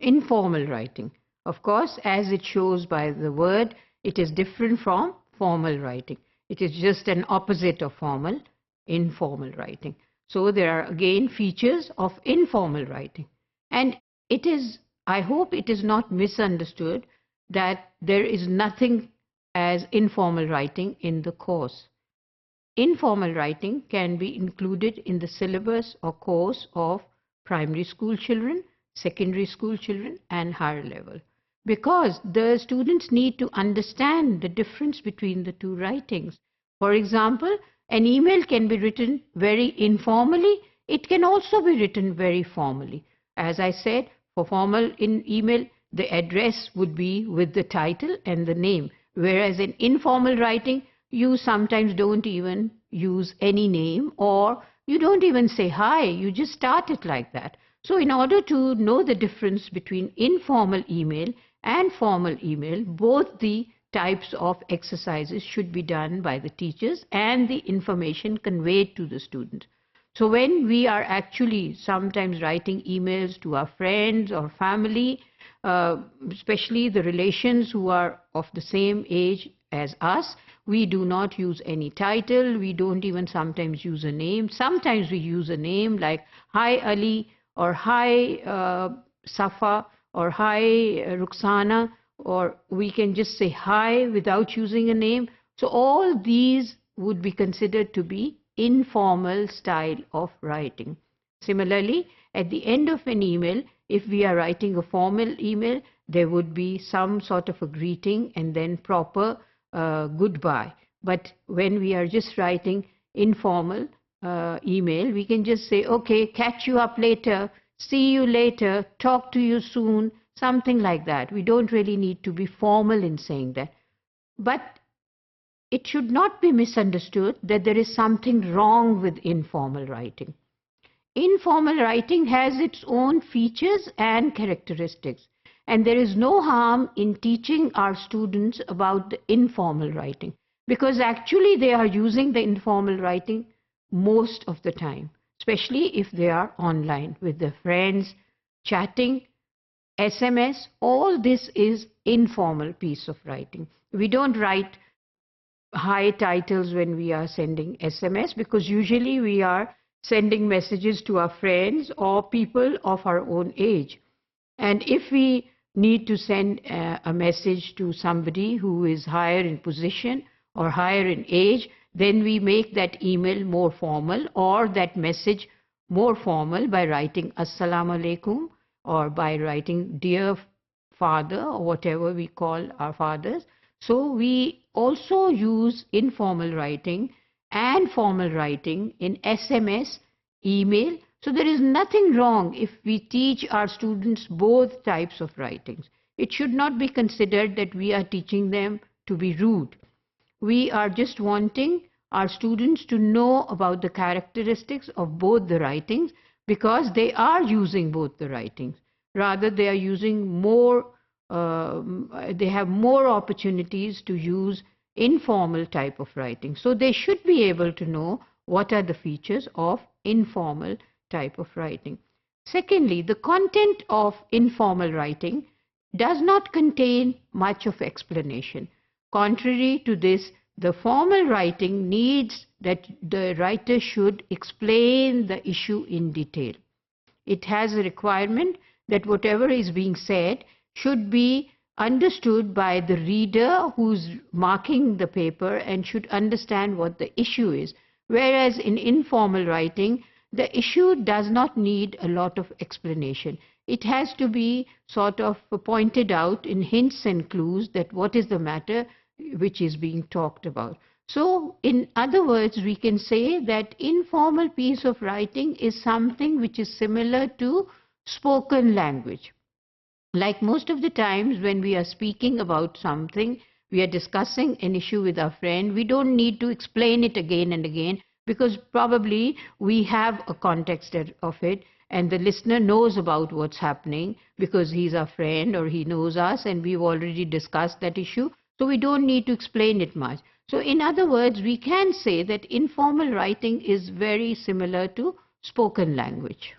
Informal writing. Of course, as it shows by the word, it is different from formal writing. It is just an opposite of formal, informal writing. So there are again features of informal writing. And it is, I hope it is not misunderstood that there is nothing as informal writing in the course. Informal writing can be included in the syllabus or course of primary school children, secondary school children, and higher level, because the students need to understand the difference between the two writings. For example, an email can be written very informally. It can also be written very formally. As I said, for formal email, the address would be with the title and the name, whereas in informal writing, you sometimes don't even use any name, or you don't even say hi, you just start it like that. So in order to know the difference between informal email and formal email, both the types of exercises should be done by the teachers and the information conveyed to the students. So when we are actually sometimes writing emails to our friends or family, especially the relations who are of the same age as us, we do not use any title. We don't even sometimes use a name. Sometimes we use a name like Hi Ali, or Hi Safa, or Hi Ruxana, or we can just say hi without using a name. So all these would be considered to be informal style of writing. Similarly, at the end of an email, if we are writing a formal email, there would be some sort of a greeting and then proper goodbye. But when we are just writing informal email, we can just say, okay, catch you up later, see you later, talk to you soon, something like that. We don't really need to be formal in saying that. But it should not be misunderstood that there is something wrong with informal writing. Informal writing has its own features and characteristics, and there is no harm in teaching our students about the informal writing, because actually they are using the informal writing most of the time, especially if they are online with their friends, chatting, SMS. All this is informal piece of writing. We don't write high titles when we are sending SMS, because usually we are sending messages to our friends or people of our own age. And if we need to send a message to somebody who is higher in position or higher in age, then we make that email more formal, or that message more formal, by writing Assalamu alaikum, or by writing Dear Father, or whatever we call our fathers. So we also use informal writing and formal writing in SMS, email. So there is nothing wrong if we teach our students both types of writings. It should not be considered that we are teaching them to be rude. We are just wanting our students to know about the characteristics of both the writings, because they are using both the writings. Rather, they are using more, they have more opportunities to use informal type of writing. So they should be able to know what are the features of informal type of writing. Secondly, the content of informal writing does not contain much of explanation. Contrary to this, the formal writing needs that the writer should explain the issue in detail. It has a requirement that whatever is being said should be understood by the reader who's marking the paper and should understand what the issue is. Whereas in informal writing, the issue does not need a lot of explanation. It has to be sort of pointed out in hints and clues that what is the matter which is being talked about. So in other words, we can say that informal piece of writing is something which is similar to spoken language. Like most of the times when we are speaking about something, we are discussing an issue with our friend, we don't need to explain it again and again, because probably we have a context of it and the listener knows about what's happening because he's our friend or he knows us and we've already discussed that issue. So we don't need to explain it much. So in other words, we can say that informal writing is very similar to spoken language.